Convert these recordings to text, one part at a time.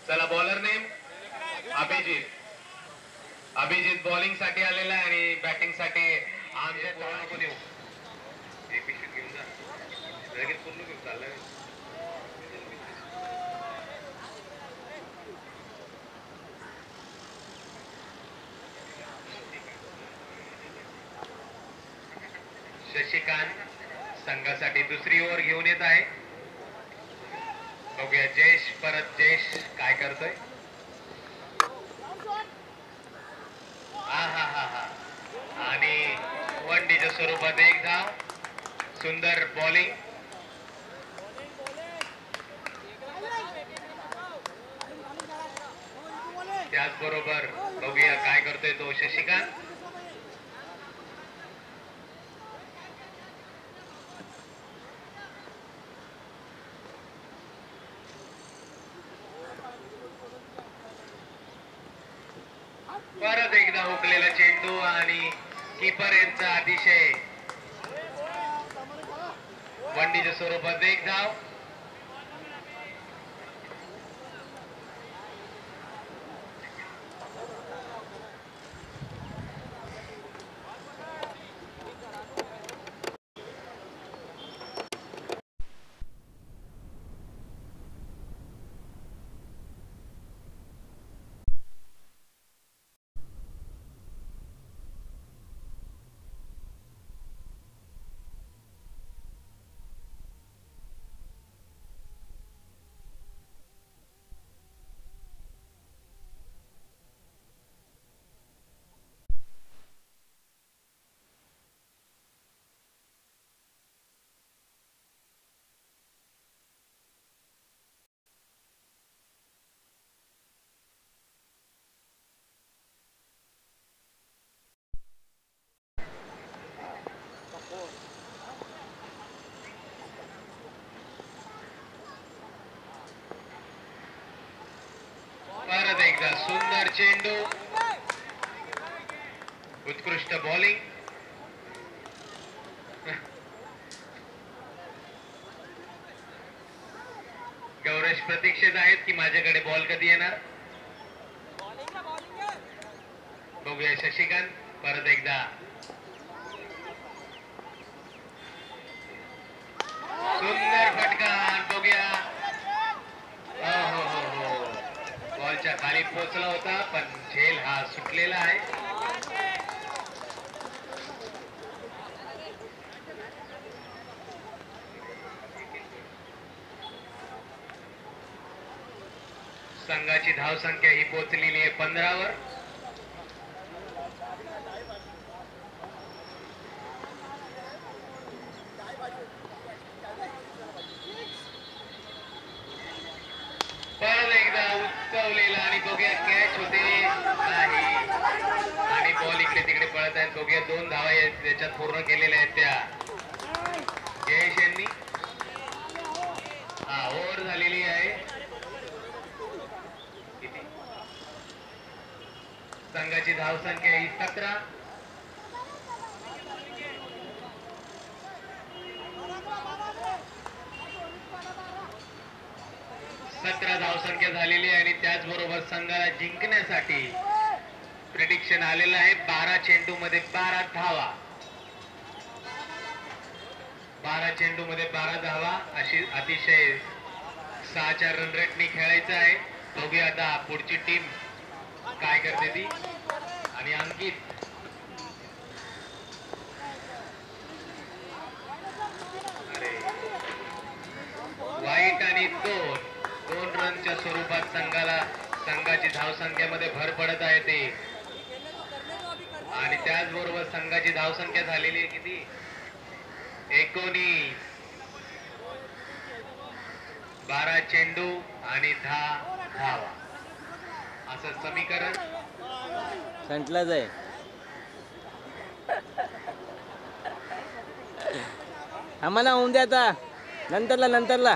चला bowler name Abhijit. Abhijit bowling साठी आलेला आहे आणि बॅटिंग साठी आमच्या नको देऊ. एक पिशवीत घेऊन जा. लगेच पूर्ण घेऊन चाललाय. शशिकांत संघासाठी दुसरी ओव्हर घेऊन येत आहे. बघूया जयेश, परत जयेश काय करतोय. हा हा हा हा आणि वन डीच्या स्वरूपात एक धाव. सुंदर बॉलिंग. त्याचबरोबर बघूया काय करतोय तो शशिकांत. परत एकदा हुकलेला चेंडू आणि कीपर यांचा अतिशय वनडीच्या स्वरूपात एक धाव. परत एकदा सुंदर चेंडू. उत्कृष्ट बॉलिंग. गौरेश प्रतीक्षेत आहेत की माझ्याकडे बॉल कधी येणार. बघूया शशिकांत परत एकदा. सुंदर फटका. बघूया हो हो हो बॉलच्या खाली पोहोचला होता पण झेल हा सुटलेला आहे. संघाची धावसंख्या ही पोहोचलेली आहे 15 वर. परत एकदा उचवलेला आणि बघूया कॅच होते नाही आणि बॉल इकडे तिकडे पळत आहेत. बघूया 2 धावा त्याच्यात पूर्ण केलेल्या आहेत त्या जयेश यांनी. हा ओव्हर झालेली आहे. संघाची धावसंख्या ही 17. धावसंख्या झालेली आहे आणि त्याचबरोबर संघाला जिंकण्यासाठी प्रेडिक्शन आलेलं आहे 12 चेंडू मध्ये 12 धावा. 12 चेंडू मध्ये 12 धावा अशी अतिशय 6च्या रन रेटने खेळायचं आहे. बघूया आता पुढची टीम काय करते ती. आणि अंकित वाईट आणि 2 रनच्या स्वरूपात संघाची धावसंख्येमध्ये भर पडत आहे ते. आणि त्याचबरोबर संघाची धावसंख्या झालेली आहे किती 19. 12 चेंडू आणि 10 धावा असं समीकरण संटलाच आहे. आम्हाला होऊन द्या आता नंतरला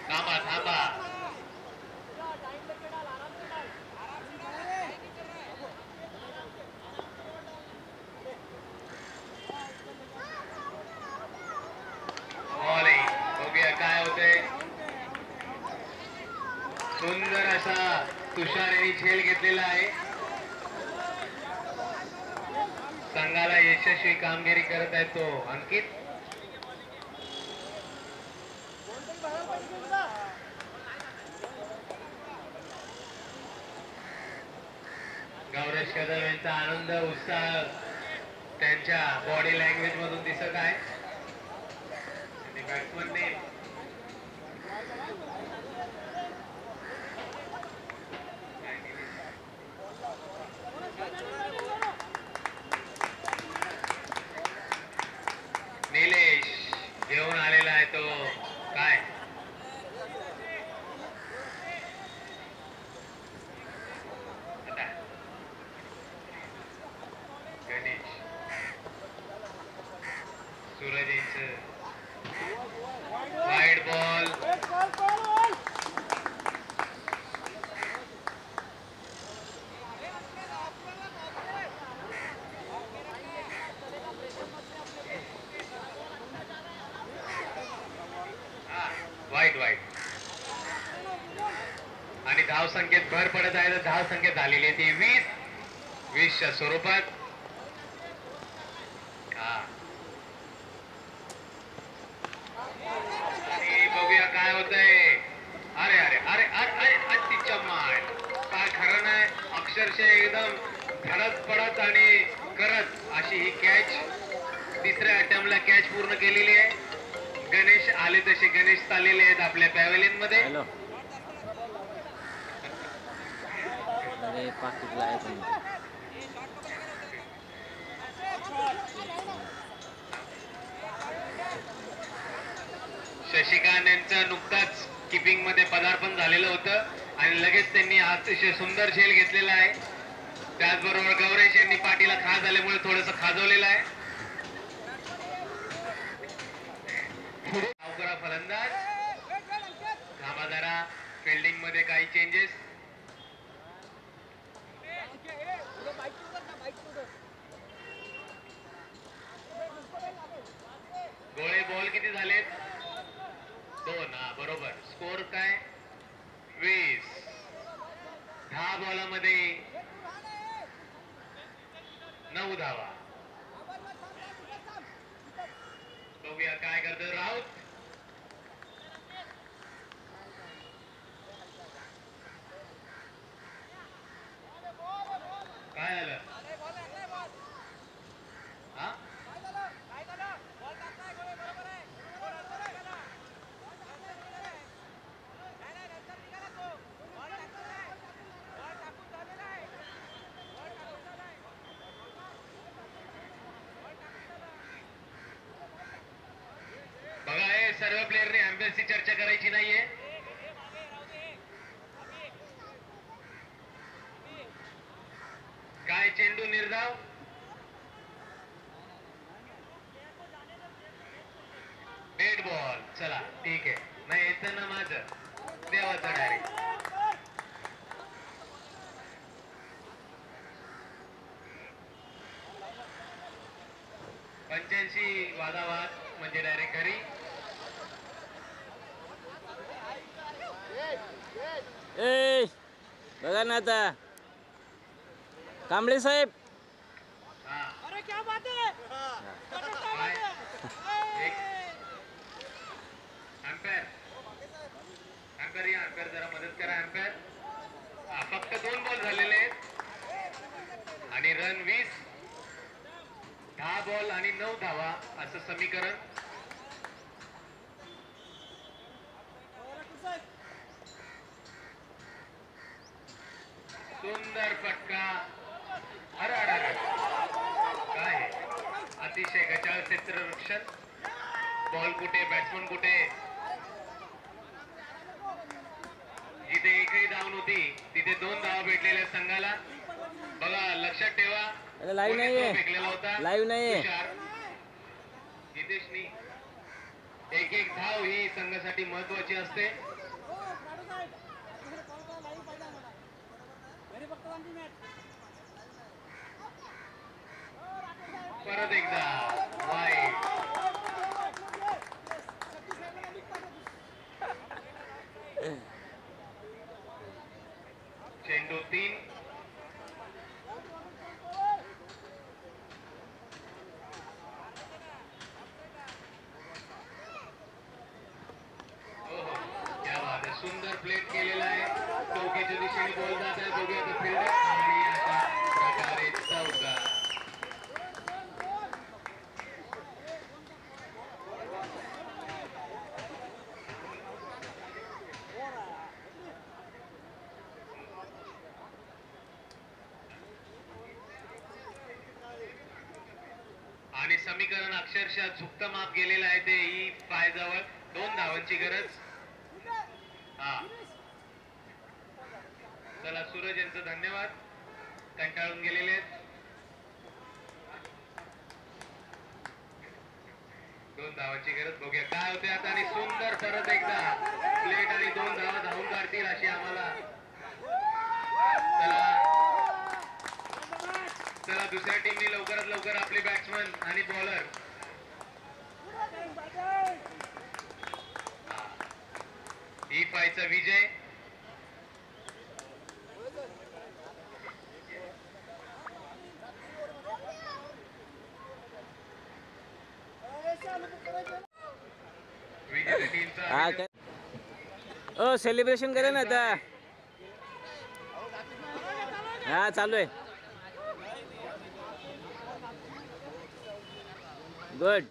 थांबा थांबा. बॉलिंग बघूया काय होते. सुंदर असा तुषार यांनी झेल घेतलेला आहे. संघाला यशस्वी कामगिरी करत आहे तो अंकित. गौरव कदम यांचा आनंद उत्साह त्यांच्या बॉडी लँग्वेज मधून दिसत आहे. बॅट्समनने निलेश घेऊन आलेला आहे तो काय गणेश सूरज वाईड बॉल. वाईट वाईट आणि धाव संख्येत भर पडत आहे. तर धाव संख्या झालेली आहे ती 20च्या स्वरूपात. आणि बघूया काय होतंय. अरे अरे अरे अरे अरे अतिच्या माय काय खरं नाही. अक्षरशः एकदम धडक पडत आणि करत अशी ही कॅच तिसऱ्या अटेम्प्टला कॅच पूर्ण केलेली आहे. गणेश आले तसे गणेश चाललेले आहेत आपल्या पॅव्हेलियन मध्ये. अरे पाकिटला आहे पण शशिकांत यांचं नुकताच किपिंग मध्ये पदार्पण झालेलं होतं आणि लगेच त्यांनी अतिशय सुंदर झेल घेतलेला आहे. त्याचबरोबर गौरेश यांनी पाठीला खाज आल्यामुळे थोडस खाजवलेलं आहे. अवघडा फलंदाज धामादारा फिल्डिंग मध्ये काही चेंजेस. गोळे बॉल किती झालेत 2. हा बरोबर. स्कोर काय 20. 10 बॉलामध्ये 9 धावा. बघूया काय करतो राऊत. काय झालं हा बघा. हे सर्व प्लेयरने अँबेसची चर्चा करायची नाहीये. काय चेंडू निर्धाव. Dead ball. चला ठीक आहे. नाही येतं ना माझं देवाचं डायरेक्ट. पंच्याऐंशी वादावाद म्हणजे डायरेक्ट घरी. ए बघा ना आता कांबळे साहेब. अरे क्या बात है. अँपर या अँपर जरा मदत करा. अँपर फक्त 2 बॉल झालेले आहेत आणि रन 20. 10 बॉल आणि 9 धावा असं समीकरण. सुंदर फटका. अरे अरे काय अतिशय गचाळ क्षेत्ररक्षण. बॉल कुठे बॅट्समन कुठे. जिथे एकही धाव नव्हती तिथे 2 धावा भेटलेल्या संघाला. बघा लक्षात ठेवा. लाईव्ह नाहीये. फेकलेला होता लाईव्ह नाहीये. जितेशनी एक धाव ही संघासाठी महत्वाची असते. परत एकदा वाईट. सुंदर प्लेट केलेला आहे. चौकीच्या दिशेने बॉल जात आहे. बघूया तो फिल्डर आणि अशा प्रकारे चौका. आणि समीकरण अक्षरशः झुकतं माप गेलेलं आहे ते ही पायजवळ 2 धावांची गरज. हा चला सूरज यांचं धन्यवाद. कंटाळून गेलेले आहेत. 2 धावांची गरज. बघूया काय होते आता. आणि सुंदर परत एकदा प्लेट आणि 2 धावा धावून काढतील अशी आम्हाला. चला दुसऱ्या टीमने लवकरात लवकर आपले बॅट्समन आणि बॉलर ही पायचा विजय. विजय टीमचा हा काय ओ सेलिब्रेशन करा ना आता. हा चालू आहे. गुड.